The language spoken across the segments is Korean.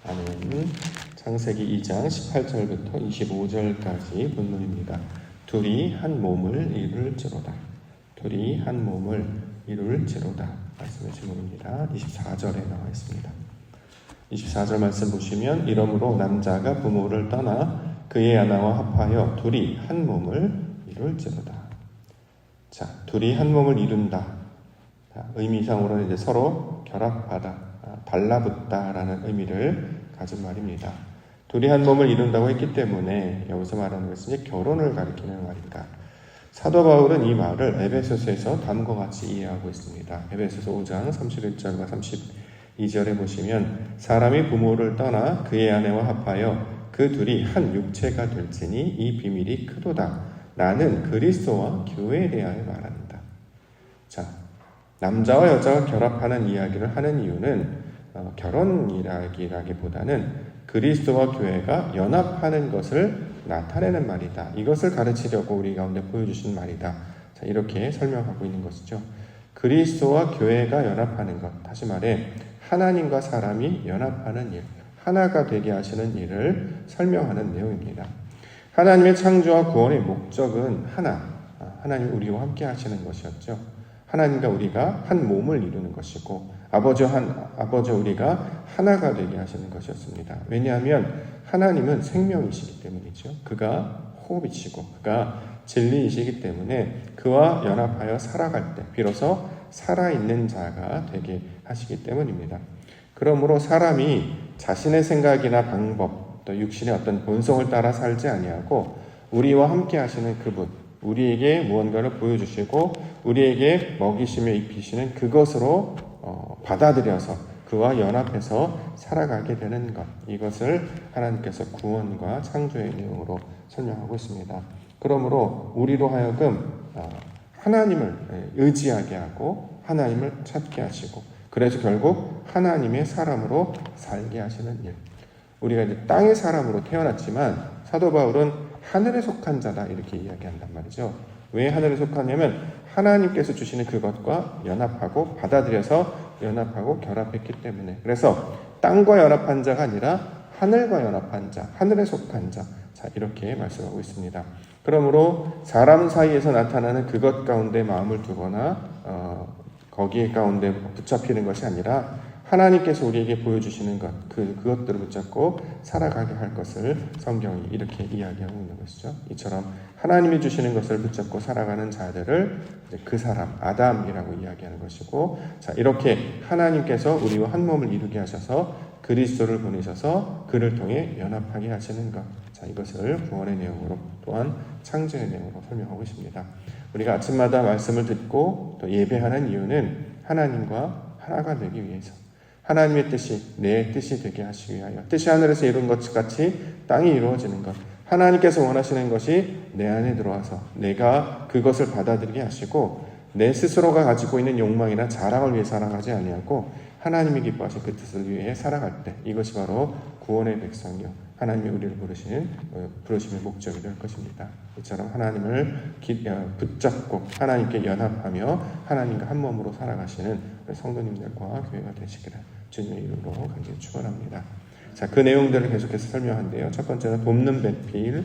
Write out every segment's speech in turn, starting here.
하는 창세기 2장 18절부터 25절까지 본문입니다. 둘이 한 몸을 이룰지로다. 둘이 한 몸을 이룰지로다. 말씀의 제목입니다. 24절에 나와 있습니다. 24절 말씀 보시면 이러므로 남자가 부모를 떠나 그의 아내와 합하여 둘이 한 몸을 이룰지로다. 자, 둘이 한 몸을 이룬다. 의미상으로는 이제 서로 결합하다, 달라붙다라는 의미를 가진 말입니다. 둘이 한 몸을 이룬다고 했기 때문에 여기서 말하는 것은 이제 결혼을 가리키는 말입니다. 사도 바울은 이 말을 에베소서에서 다음과 같이 이해하고 있습니다. 에베소서 5장 31절과 32절에 보시면 사람이 부모를 떠나 그의 아내와 합하여 그 둘이 한 육체가 될지니 이 비밀이 크도다. 나는 그리스도와 교회에 대하여 말한다. 자, 남자와 여자가 결합하는 이야기를 하는 이유는 결혼 이야기라기보다는 그리스도와 교회가 연합하는 것을 나타내는 말이다. 이것을 가르치려고 우리 가운데 보여주신 말이다. 자, 이렇게 설명하고 있는 것이죠. 그리스도와 교회가 연합하는 것, 다시 말해 하나님과 사람이 연합하는 일, 하나가 되게 하시는 일을 설명하는 내용입니다. 하나님의 창조와 구원의 목적은 하나님 우리와 함께 하시는 것이었죠. 하나님과 우리가 한 몸을 이루는 것이고 아버지와 우리가 하나가 되게 하시는 것이었습니다. 왜냐하면 하나님은 생명이시기 때문이죠. 그가 호흡이시고 그가 진리이시기 때문에 그와 연합하여 살아갈 때 비로소 살아있는 자가 되게 하시기 때문입니다. 그러므로 사람이 자신의 생각이나 방법 또 육신의 어떤 본성을 따라 살지 아니하고 우리와 함께 하시는 그분, 우리에게 무언가를 보여주시고 우리에게 먹이시며 입히시는 그것으로 받아들여서 그와 연합해서 살아가게 되는 것, 이것을 하나님께서 구원과 창조의 내용으로 설명하고 있습니다. 그러므로 우리로 하여금 하나님을 의지하게 하고 하나님을 찾게 하시고 그래서 결국 하나님의 사람으로 살게 하시는 일. 우리가 이제 땅의 사람으로 태어났지만 사도 바울은 하늘에 속한 자다 이렇게 이야기한단 말이죠. 왜 하늘에 속하냐면 하나님께서 주시는 그것과 연합하고 받아들여서 연합하고 결합했기 때문에. 그래서 땅과 연합한 자가 아니라 하늘과 연합한 자, 하늘에 속한 자. 자, 이렇게 말씀하고 있습니다. 그러므로 사람 사이에서 나타나는 그것 가운데 마음을 두거나 거기에 가운데 붙잡히는 것이 아니라 하나님께서 우리에게 보여주시는 것, 그것들을 붙잡고 살아가게 할 것을 성경이 이렇게 이야기하고 있는 것이죠. 이처럼 하나님이 주시는 것을 붙잡고 살아가는 자들을 이제 그 사람, 아담이라고 이야기하는 것이고, 자, 이렇게 하나님께서 우리와 한 몸을 이루게 하셔서 그리스도를 보내셔서 그를 통해 연합하게 하시는 것. 자, 이것을 구원의 내용으로 또한 창조의 내용으로 설명하고 있습니다. 우리가 아침마다 말씀을 듣고 또 예배하는 이유는 하나님과 하나가 되기 위해서. 하나님의 뜻이 내 뜻이 되게 하시기 위하여 뜻이 하늘에서 이룬 것 같이 땅이 이루어지는 것, 하나님께서 원하시는 것이 내 안에 들어와서 내가 그것을 받아들이게 하시고 내 스스로가 가지고 있는 욕망이나 자랑을 위해 살아가지 아니하고 하나님이 기뻐하신 그 뜻을 위해 살아갈 때 이것이 바로 구원의 백성이요 하나님이 우리를 부르심의 목적이 될 것입니다. 이처럼 하나님을 붙잡고 하나님께 연합하며 하나님과 한 몸으로 살아가시는 성도님들과 교회가 되시기를 주님의 이름으로 간절히 축원합니다. 자, 그 내용들을 계속해서 설명한데요. 첫 번째는 돕는 배필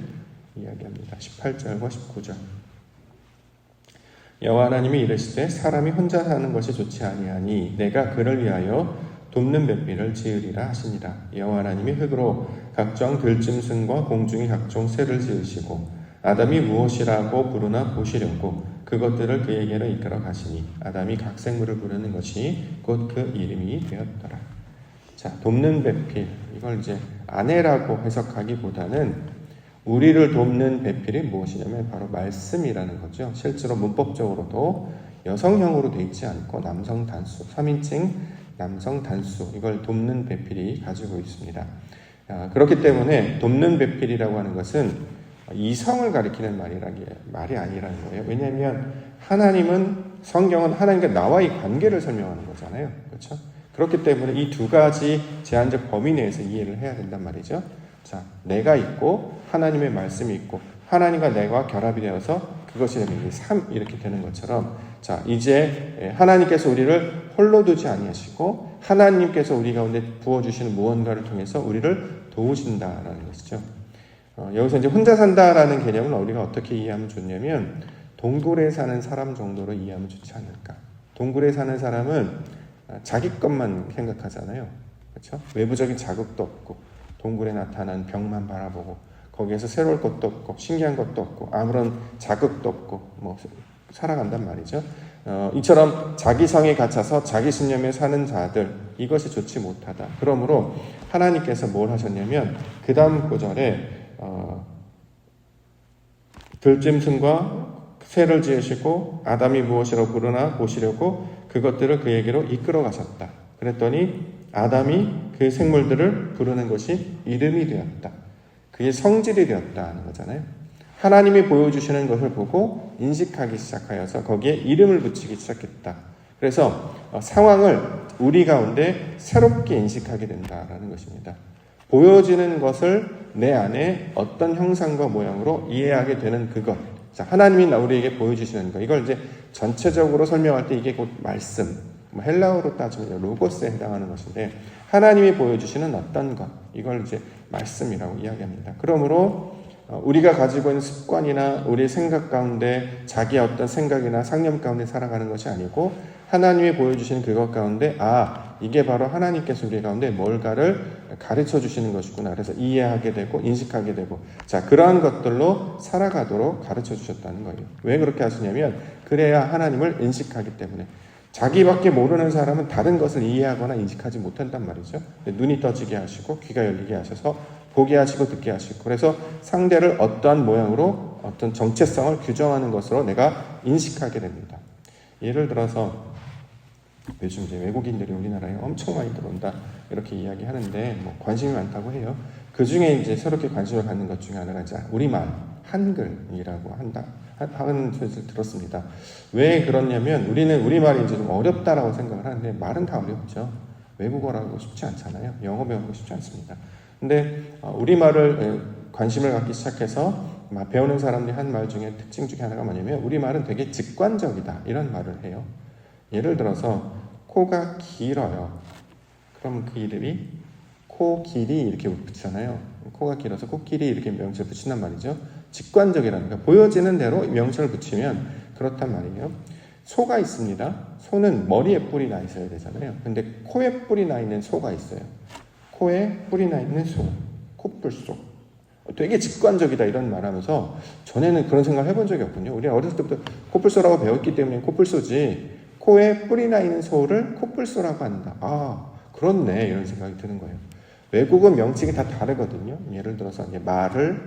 이야기합니다. 18절과 19절. 여호와 하나님이 이르시되 사람이 혼자 사는 것이 좋지 아니하니 내가 그를 위하여 돕는 배필을 지으리라 하시니라. 여호와 하나님이 흙으로 각종 들짐승과 공중의 각종 새를 지으시고 아담이 무엇이라고 부르나 보시려고 그것들을 그에게로 이끌어 가시니 아담이 각 생물을 부르는 것이 곧 그 이름이 되었더라. 자, 돕는 배필, 이걸 이제 아내라고 해석하기보다는 우리를 돕는 배필이 무엇이냐면 바로 말씀이라는 거죠. 실제로 문법적으로도 여성형으로 되어 있지 않고 남성 단수, 3인칭 남성 단수, 이걸 돕는 배필이 가지고 있습니다. 그렇기 때문에 돕는 배필이라고 하는 것은 이성을 가리키는 말이 아니라는 거예요. 왜냐하면 성경은 하나님과 나와의 관계를 설명하는 거잖아요. 그렇죠? 그렇기 때문에 이 두 가지 제한적 범위 내에서 이해를 해야 된단 말이죠. 자, 내가 있고 하나님의 말씀이 있고 하나님과 내가 결합이 되어서 그것이 되면 삶 이렇게 되는 것처럼 자, 이제 하나님께서 우리를 홀로 두지 아니하시고 하나님께서 우리 가운데 부어주시는 무언가를 통해서 우리를 도우신다라는 것이죠. 여기서 이제 혼자 산다라는 개념을 우리가 어떻게 이해하면 좋냐면 동굴에 사는 사람 정도로 이해하면 좋지 않을까. 동굴에 사는 사람은 자기 것만 생각하잖아요. 그렇죠? 외부적인 자극도 없고 동굴에 나타난 벽만 바라보고 거기에서 새로울 것도 없고 신기한 것도 없고 아무런 자극도 없고 뭐 살아간단 말이죠. 이처럼 자기 성에 갇혀서 자기 신념에 사는 자들, 이것이 좋지 못하다. 그러므로 하나님께서 뭘 하셨냐면 그 다음 구절에 들짐승과 새를 지으시고 아담이 무엇이라고 부르나 보시려고 그것들을 그에게로 이끌어 가셨다. 그랬더니 아담이 그 생물들을 부르는 것이 이름이 되었다. 그게 성질이 되었다 하는 거잖아요. 하나님이 보여주시는 것을 보고 인식하기 시작하여서 거기에 이름을 붙이기 시작했다. 그래서 상황을 우리 가운데 새롭게 인식하게 된다라는 것입니다. 보여지는 것을 내 안에 어떤 형상과 모양으로 이해하게 되는 그것. 자, 하나님이 우리에게 보여주시는 것. 이걸 이제 전체적으로 설명할 때 이게 곧 말씀, 헬라어로 따지면 로고스에 해당하는 것인데 하나님이 보여주시는 어떤 것. 이걸 이제 말씀이라고 이야기합니다. 그러므로 우리가 가지고 있는 습관이나 우리의 생각 가운데 자기의 어떤 생각이나 상념 가운데 살아가는 것이 아니고 하나님이 보여주시는 그것 가운데 이게 바로 하나님께서 우리 가운데 뭘가를 가르쳐 주시는 것이구나. 그래서 이해하게 되고 인식하게 되고 자 그러한 것들로 살아가도록 가르쳐 주셨다는 거예요. 왜 그렇게 하시냐면 그래야 하나님을 인식하기 때문에 자기밖에 모르는 사람은 다른 것을 이해하거나 인식하지 못한단 말이죠. 눈이 떠지게 하시고 귀가 열리게 하셔서 보게 하시고 듣게 하시고 그래서 상대를 어떠한 모양으로 어떤 정체성을 규정하는 것으로 내가 인식하게 됩니다. 예를 들어서 요즘 이제 외국인들이 우리나라에 엄청 많이 들어온다 이렇게 이야기하는데 뭐 관심이 많다고 해요. 그 중에 이제 새롭게 관심을 갖는 것 중에 하나가 이제 우리말 한글이라고 하는 소리를 들었습니다. 왜 그러냐면 우리는 우리말이 이제 좀 어렵다라고 생각을 하는데 말은 다 어렵죠. 외국어라고 쉽지 않잖아요. 영어 배우는 거 쉽지 않습니다. 근데 우리말을 관심을 갖기 시작해서 배우는 사람들이 한 말 중에 특징 중에 하나가 뭐냐면 우리말은 되게 직관적이다 이런 말을 해요. 예를 들어서 코가 길어요. 그럼 그 이름이 코 길이 이렇게 붙이잖아요. 코가 길어서 코길이 이렇게 명칭을 붙인단 말이죠. 직관적이라는 거. 보여지는 대로 명칭을 붙이면 그렇단 말이에요. 소가 있습니다. 소는 머리에 뿔이 나 있어야 되잖아요. 근데 코에 뿔이 나 있는 소가 있어요. 코에 뿔이 나 있는 소, 코뿔소. 되게 직관적이다 이런 말하면서 전에는 그런 생각을 해본 적이 없군요. 우리 어렸을 때부터 코뿔소라고 배웠기 때문에 코뿔소지 코에 뿔이 나 있는 소를 코뿔소라고 한다. 그렇네 이런 생각이 드는 거예요. 외국은 명칭이 다 다르거든요. 예를 들어서 이제 말을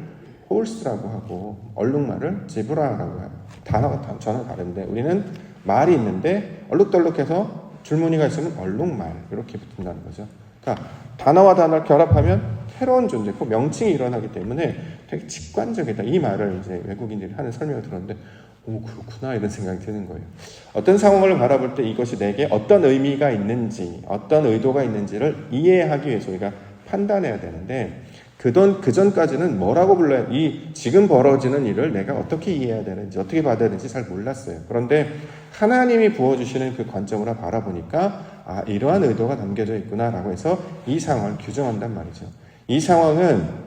홀스라고 하고 얼룩말을 지브라라고 해요. 단어가 전혀 다른데 우리는 말이 있는데 얼룩덜룩해서 줄무늬가 있으면 얼룩말 이렇게 붙는다는 거죠. 그러니까 단어와 단어를 결합하면 새로운 존재, 그 명칭이 일어나기 때문에 되게 직관적이다. 이 말을 이제 외국인들이 하는 설명을 들었는데 그렇구나 이런 생각이 드는 거예요. 어떤 상황을 바라볼 때 이것이 내게 어떤 의미가 있는지 어떤 의도가 있는지를 이해하기 위해서 우리가 판단해야 되는데 그전까지는 뭐라고 불러야 이 지금 벌어지는 일을 내가 어떻게 이해해야 되는지 어떻게 받아야 되는지 잘 몰랐어요. 그런데 하나님이 부어주시는 그 관점으로 바라보니까 이러한 의도가 담겨져 있구나라고 해서 이 상황을 규정한단 말이죠. 이 상황은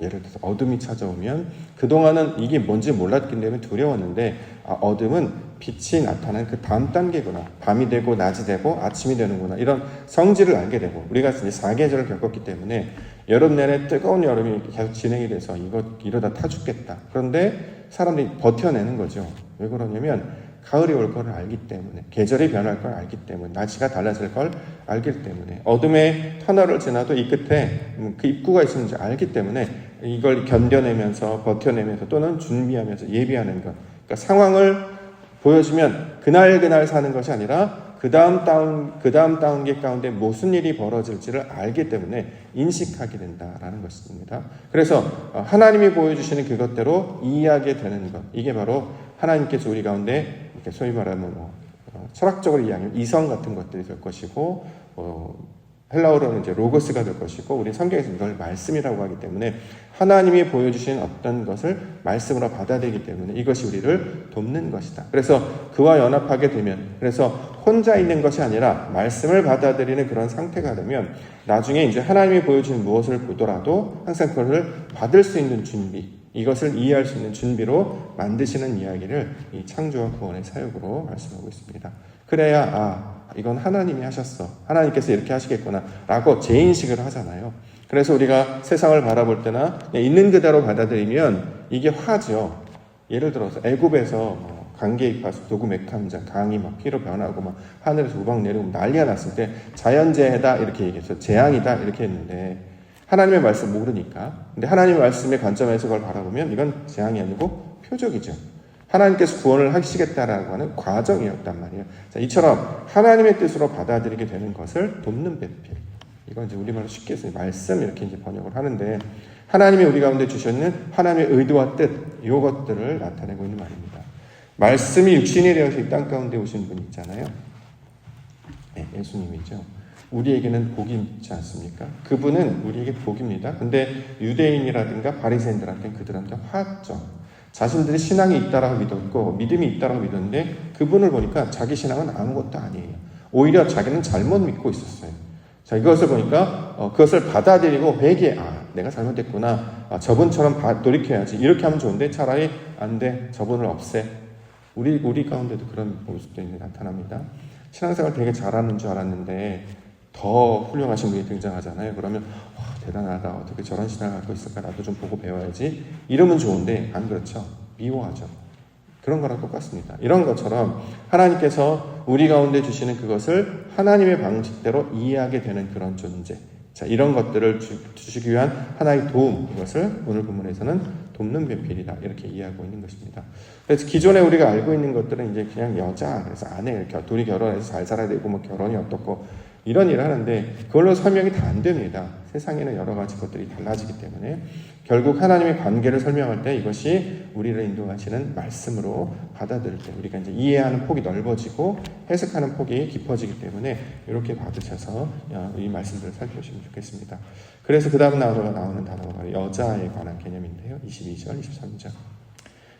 예를 들어서 어둠이 찾아오면 그동안은 이게 뭔지 몰랐기 때문에 두려웠는데 어둠은 빛이 나타나는 그 다음 단계구나. 밤이 되고 낮이 되고 아침이 되는구나. 이런 성질을 알게 되고 우리가 이제 사계절을 겪었기 때문에 여름 내내 뜨거운 여름이 계속 진행이 돼서 이러다 타 죽겠다. 그런데 사람들이 버텨내는 거죠. 왜 그러냐면 가을이 올 걸 알기 때문에 계절이 변할 걸 알기 때문에 날씨가 달라질 걸 알기 때문에 어둠의 터널을 지나도 이 끝에 그 입구가 있는지 알기 때문에 이걸 견뎌내면서 버텨내면서 또는 준비하면서 예비하는 것. 그러니까 상황을 보여주면 그날 사는 것이 아니라 그 다음 단계 가운데 무슨 일이 벌어질지를 알기 때문에 인식하게 된다라는 것입니다. 그래서 하나님이 보여주시는 그것대로 이해하게 되는 것. 이게 바로 하나님께서 우리 가운데 이렇게 소위 말하면 철학적으로 이야기하면 이성 같은 것들이 될 것이고 헬라어로는 이제 로고스가 될 것이고, 우리 성경에서 이걸 말씀이라고 하기 때문에 하나님이 보여주신 어떤 것을 말씀으로 받아들이기 때문에 이것이 우리를 돕는 것이다. 그래서 그와 연합하게 되면, 그래서 혼자 있는 것이 아니라 말씀을 받아들이는 그런 상태가 되면 나중에 이제 하나님이 보여주신 무엇을 보더라도 항상 그것을 받을 수 있는 준비, 이것을 이해할 수 있는 준비로 만드시는 이야기를 이 창조와 구원의 사역으로 말씀하고 있습니다. 그래야 이건 하나님이 하셨어, 하나님께서 이렇게 하시겠구나 라고 재인식을 하잖아요. 그래서 우리가 세상을 바라볼 때나 있는 그대로 받아들이면 이게 화죠. 예를 들어서 애굽에서 강계입하수, 도구 맥탐장, 강이 막 피로 변하고 막 하늘에서 우박 내리고 난리가 났을 때 자연재해다 이렇게 얘기해서 재앙이다 이렇게 했는데, 하나님의 말씀 모르니까. 근데 하나님의 말씀의 관점에서 그걸 바라보면 이건 재앙이 아니고 표적이죠. 하나님께서 구원을 하시겠다라고 하는 과정이었단 말이에요. 자, 이처럼 하나님의 뜻으로 받아들이게 되는 것을 돕는 배필. 이건 이제 우리말로 쉽게 해서 말씀 이렇게 이제 번역을 하는데, 하나님이 우리 가운데 주셨는 하나님의 의도와 뜻, 이것들을 나타내고 있는 말입니다. 말씀이 육신이 되어서 이 땅 가운데 오신 분이 있잖아요. 네, 예수님이죠. 우리에게는 복이 있지 않습니까? 그분은 우리에게 복입니다. 근데 유대인이라든가 바리새인들한테는 그들한테 화죠. 자신들이 신앙이 있다라고 믿었고 믿음이 있다라고 믿었는데 그분을 보니까 자기 신앙은 아무것도 아니에요. 오히려 자기는 잘못 믿고 있었어요. 자, 이것을 보니까 그것을 받아들이고 회개, 내가 잘못했구나, 저분처럼 돌이켜야지, 이렇게 하면 좋은데 차라리 안 돼, 저분을 없애. 우리 가운데도 그런 모습도 나타납니다. 신앙생활 되게 잘하는 줄 알았는데 더 훌륭하신 분이 등장하잖아요. 그러면 대단하다, 어떻게 저런 신앙을 갖고 있을까, 나도 좀 보고 배워야지, 이러면 좋은데 안 그렇죠. 미워하죠. 그런 거랑 똑같습니다. 이런 것처럼 하나님께서 우리 가운데 주시는 그것을 하나님의 방식대로 이해하게 되는 그런 존재, 자, 이런 것들을 주시기 위한 하나의 도움, 이것을 오늘 본문에서는 돕는 배필이다 이렇게 이해하고 있는 것입니다. 그래서 기존에 우리가 알고 있는 것들은 이제 그냥 여자, 그래서 아내, 둘이 결혼해서 잘 살아야 되고 뭐 결혼이 어떻고 이런 일을 하는데 그걸로 설명이 다 안 됩니다. 세상에는 여러 가지 것들이 달라지기 때문에 결국 하나님의 관계를 설명할 때 이것이 우리를 인도하시는 말씀으로 받아들일 때 우리가 이제 이해하는 폭이 넓어지고 해석하는 폭이 깊어지기 때문에 이렇게 받으셔서 이 말씀들을 살펴보시면 좋겠습니다. 그래서 그 다음 나오는 단어가 여자에 관한 개념인데요. 22절, 23절.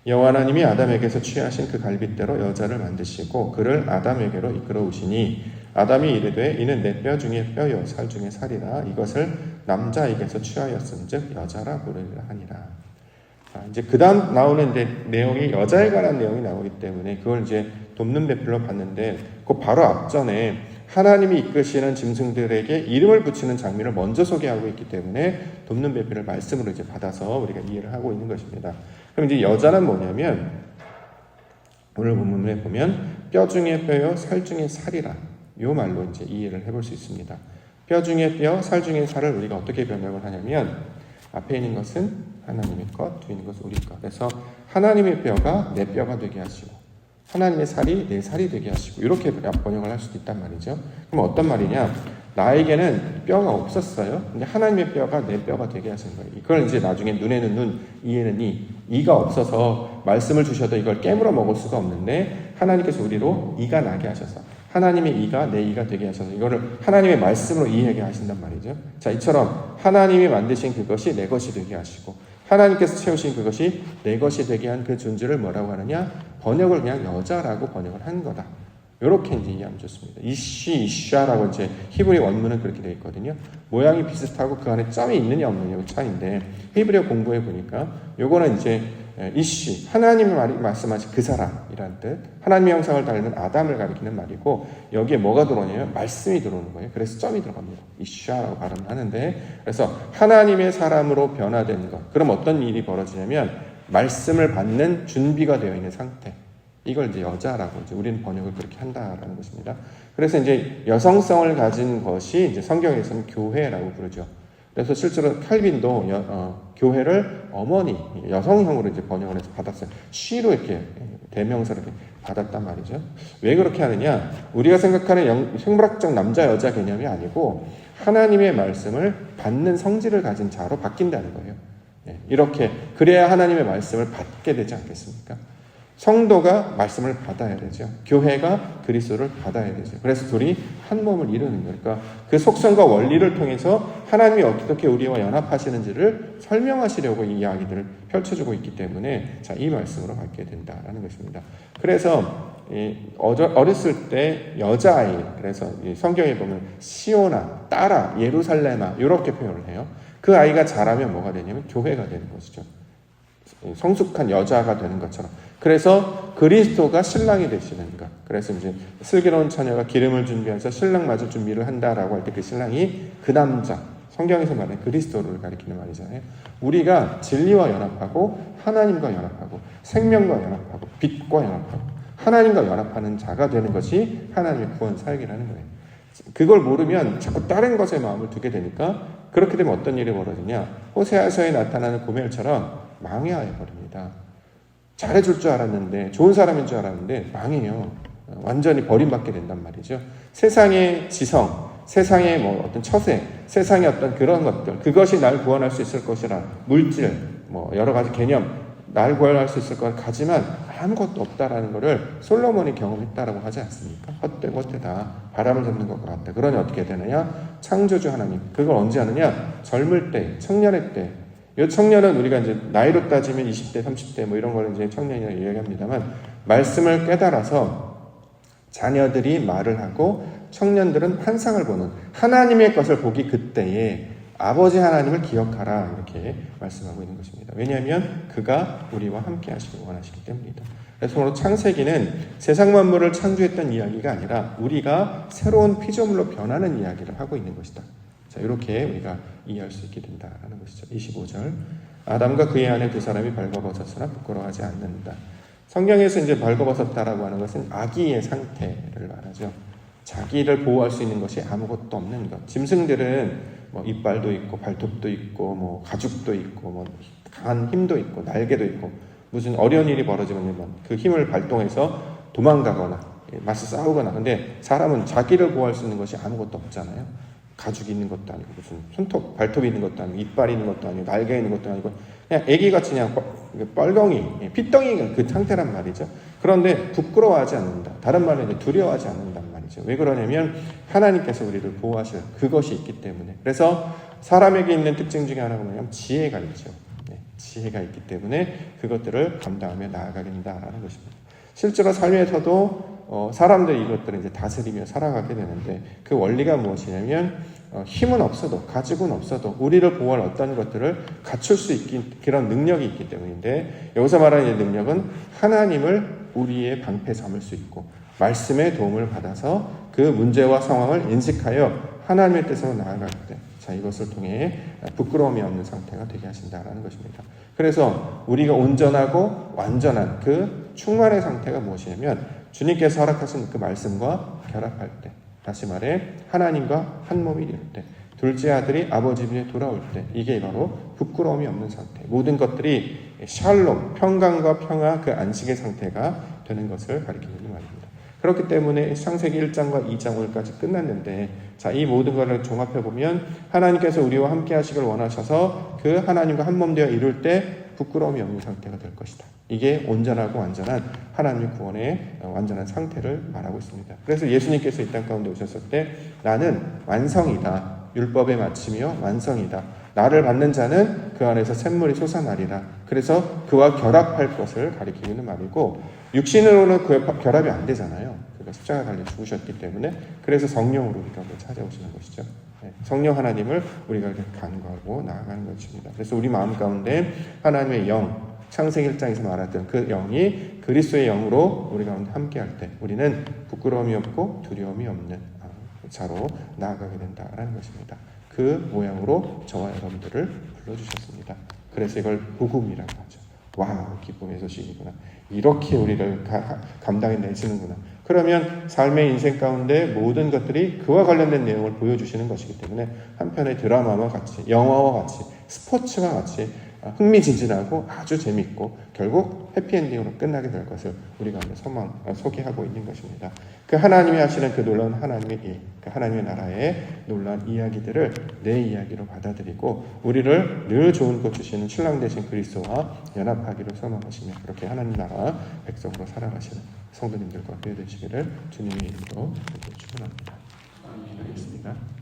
여호와 하나님이 아담에게서 취하신 그 갈빗대로 여자를 만드시고 그를 아담에게로 이끌어 오시니 아담이 이르되 이는 내 뼈 중에 뼈요 살 중에 살이라 이것을 남자에게서 취하였은즉 여자라 부르리라 하니라. 이제 그 다음 나오는 내용이 여자에 관한 내용이 나오기 때문에 그걸 이제 돕는 배필로 봤는데 그 바로 앞전에 하나님이 이끄시는 짐승들에게 이름을 붙이는 장면을 먼저 소개하고 있기 때문에 돕는 배필을 말씀으로 이제 받아서 우리가 이해를 하고 있는 것입니다. 그럼 이제 여자는 뭐냐면 오늘 본문에 보면 뼈 중에 뼈요 살 중에 살이라, 이 말로 이제 이해를 해볼 수 있습니다. 뼈 중에 뼈, 살 중에 살을 우리가 어떻게 번역을 하냐면 앞에 있는 것은 하나님의 것, 뒤에 있는 것은 우리 것. 그래서 하나님의 뼈가 내 뼈가 되게 하시고 하나님의 살이 내 살이 되게 하시고 이렇게 번역을 할 수도 있단 말이죠. 그럼 어떤 말이냐? 나에게는 뼈가 없었어요. 근데 하나님의 뼈가 내 뼈가 되게 하신 거예요. 이걸 이제 나중에 눈에는 눈, 이에는 이가 없어서 말씀을 주셔도 이걸 깨물어 먹을 수가 없는데 하나님께서 우리로 이가 나게 하셔서 하나님의 이가 내 이가 되게 하셔서 이거를 하나님의 말씀으로 이해하게 하신단 말이죠. 자, 이처럼 하나님이 만드신 그것이 내 것이 되게 하시고 하나님께서 채우신 그것이 내 것이 되게 한 그 존재를 뭐라고 하느냐? 번역을 그냥 여자라고 번역을 한 거다. 이렇게 이제 이해하면 좋습니다. 이샤라고 이제 히브리 원문은 그렇게 되어 있거든요. 모양이 비슷하고 그 안에 점이 있느냐 없느냐 차이인데 히브리어 공부해 보니까 요거는 이제 이시, 하나님이 말씀하신 그 사람이라는 뜻, 하나님의 형상을 닮은 아담을 가리키는 말이고 여기에 뭐가 들어오냐면 말씀이 들어오는 거예요. 그래서 점이 들어갑니다. 이샤라고 발음을 하는데 그래서 하나님의 사람으로 변화된 것. 그럼 어떤 일이 벌어지냐면 말씀을 받는 준비가 되어 있는 상태. 이걸 이제 여자라고 이제 우리는 번역을 그렇게 한다라는 것입니다. 그래서 이제 여성성을 가진 것이 이제 성경에서는 교회라고 부르죠. 그래서 실제로 칼빈도 교회를 어머니, 여성형으로 이제 번역을 해서 받았어요. 쉬로 이렇게 대명사로 이렇게 받았단 말이죠. 왜 그렇게 하느냐? 우리가 생각하는 생물학적 남자 여자 개념이 아니고 하나님의 말씀을 받는 성질을 가진 자로 바뀐다는 거예요. 이렇게 그래야 하나님의 말씀을 받게 되지 않겠습니까? 성도가 말씀을 받아야 되죠. 교회가 그리스도를 받아야 되죠. 그래서 둘이 한 몸을 이루는 거예요. 그러니까 그 속성과 원리를 통해서 하나님이 어떻게 우리와 연합하시는지를 설명하시려고 이 이야기들을 펼쳐주고 있기 때문에 자, 이 말씀으로 받게 된다라는 것입니다. 그래서 어렸을 때 여자아이, 그래서 성경에 보면 시온아, 딸아, 예루살렘아 이렇게 표현을 해요. 그 아이가 자라면 뭐가 되냐면 교회가 되는 것이죠. 성숙한 여자가 되는 것처럼. 그래서 그리스도가 신랑이 되시는 것. 그래서 이제 슬기로운 처녀가 기름을 준비해서 신랑 맞을 준비를 한다라고 할 때 그 신랑이 그 남자, 성경에서 말하는 그리스도를 가리키는 말이잖아요. 우리가 진리와 연합하고 하나님과 연합하고 생명과 연합하고 빛과 연합하고 하나님과 연합하는 자가 되는 것이 하나님의 구원 사역이라는 거예요. 그걸 모르면 자꾸 다른 것에 마음을 두게 되니까 그렇게 되면 어떤 일이 벌어지냐. 호세아서에 나타나는 고멜처럼 망해야 버립니다. 잘해줄 줄 알았는데, 좋은 사람인 줄 알았는데 망해요. 완전히 버림받게 된단 말이죠. 세상의 지성, 세상의 뭐 어떤 처세, 세상의 어떤 그런 것들, 그것이 날 구원할 수 있을 것이라, 물질, 뭐 여러 가지 개념, 날 구원할 수 있을 것 같지만 아무것도 없다라는 것을 솔로몬이 경험했다라고 하지 않습니까? 헛되고 헛되다, 바람을 잡는 것 같다. 그러니 어떻게 되느냐? 창조주 하나님, 그걸 언제 하느냐? 젊을 때, 청년의 때. 이 청년은 우리가 이제 나이로 따지면 20대, 30대 뭐 이런 걸 이제 청년이라고 이야기합니다만, 말씀을 깨달아서 자녀들이 말을 하고 청년들은 환상을 보는 하나님의 것을 보기 그때에 아버지 하나님을 기억하라 이렇게 말씀하고 있는 것입니다. 왜냐하면 그가 우리와 함께 하시길 원하시기 때문이다. 그래서 오늘 창세기는 세상 만물을 창조했던 이야기가 아니라 우리가 새로운 피조물로 변하는 이야기를 하고 있는 것이다. 자, 이렇게 우리가 이해할 수 있게 된다라는 것이죠. 25절. 아담과 그의 아내 두 사람이 벌거벗었으나 부끄러워하지 않는다. 성경에서 이제 벌거벗었다라고 하는 것은 아기의 상태를 말하죠. 자기를 보호할 수 있는 것이 아무것도 없는 것. 짐승들은 뭐 이빨도 있고 발톱도 있고 뭐 가죽도 있고 뭐 강한 힘도 있고 날개도 있고 무슨 어려운 일이 벌어지면 그 힘을 발동해서 도망가거나 맞서 싸우거나. 근데 사람은 자기를 보호할 수 있는 것이 아무것도 없잖아요. 가죽이 있는 것도 아니고 무슨 손톱, 발톱이 있는 것도 아니고 이빨이 있는 것도 아니고 날개 있는 것도 아니고 그냥 애기같이 그냥 뻘덩이, 핏덩이 그 상태란 말이죠. 그런데 부끄러워하지 않는다. 다른 말로 이제 두려워하지 않는단 말이죠. 왜 그러냐면 하나님께서 우리를 보호하실 그것이 있기 때문에. 그래서 사람에게 있는 특징 중에 하나가 뭐냐면 지혜가 있죠. 지혜가 있기 때문에 그것들을 감당하며 나아가게 된다라는 것입니다. 실제로 삶에서도 사람들이 이것들을 이제 다스리며 살아가게 되는데 그 원리가 무엇이냐면 힘은 없어도 가죽은 없어도 우리를 보호할 어떤 것들을 갖출 수 있는 그런 능력이 있기 때문인데 여기서 말하는 이 능력은 하나님을 우리의 방패 삼을 수 있고 말씀의 도움을 받아서 그 문제와 상황을 인식하여 하나님의 뜻으로 나아갈 때 자, 이것을 통해 부끄러움이 없는 상태가 되게 하신다라는 것입니다. 그래서 우리가 온전하고 완전한 그 충만의 상태가 무엇이냐면 주님께서 허락하신 그 말씀과 결합할 때, 다시 말해 하나님과 한 몸이 이룰 때, 둘째 아들이 아버지 집에 돌아올 때, 이게 바로 부끄러움이 없는 상태, 모든 것들이 샬롬, 평강과 평화, 그 안식의 상태가 되는 것을 가리키는 말입니다. 그렇기 때문에 창세기 1장과 2장 오늘까지 끝났는데 자, 이 모든 것을 종합해보면 하나님께서 우리와 함께 하시길 원하셔서 그 하나님과 한 몸 되어 이룰 때 부끄러움이 없는 상태가 될 것이다. 이게 온전하고 완전한 하나님의 구원의 완전한 상태를 말하고 있습니다. 그래서 예수님께서 이 땅 가운데 오셨을 때 나는 완성이다. 율법에 마치며 완성이다. 나를 받는 자는 그 안에서 샘물이 솟아나리라. 그래서 그와 결합할 것을 가리키고 있는 말이고 육신으로는 그 결합이 안 되잖아요. 그가 십자가 달려 죽으셨기 때문에 그래서 성령으로 우리가 찾아오시는 것이죠. 성령 하나님을 우리가 이렇게 간구하고 나아가는 것입니다. 그래서 우리 마음 가운데 하나님의 영, 창세기 1장에서 말했던 그 영이 그리스도의 영으로 우리 가운데 함께할 때 우리는 부끄러움이 없고 두려움이 없는 자로 나아가게 된다라는 것입니다. 그 모양으로 저와 여러분들을 불러주셨습니다. 그래서 이걸 복음이라고 하죠. 와, 기쁨의 소식이구나. 이렇게 우리를 감당해내시는구나. 그러면 삶의 인생 가운데 모든 것들이 그와 관련된 내용을 보여주시는 것이기 때문에 한편의 드라마와 같이, 영화와 같이, 스포츠와 같이 흥미진진하고 아주 재밌고 결국 해피엔딩으로 끝나게 될 것을 우리가 소개하고 있는 것입니다. 그 하나님이 하시는 그 놀라운 하나님의 일, 그 하나님의 나라의 놀라운 이야기들을 내 이야기로 받아들이고 우리를 늘 좋은 것 주시는 신랑 되신 그리스도와 연합하기를 소망하시며 그렇게 하나님 나라 백성으로 살아가시는 성도님들과 되어주시기를 주님의 이름으로 축원합니다. 알겠습니다.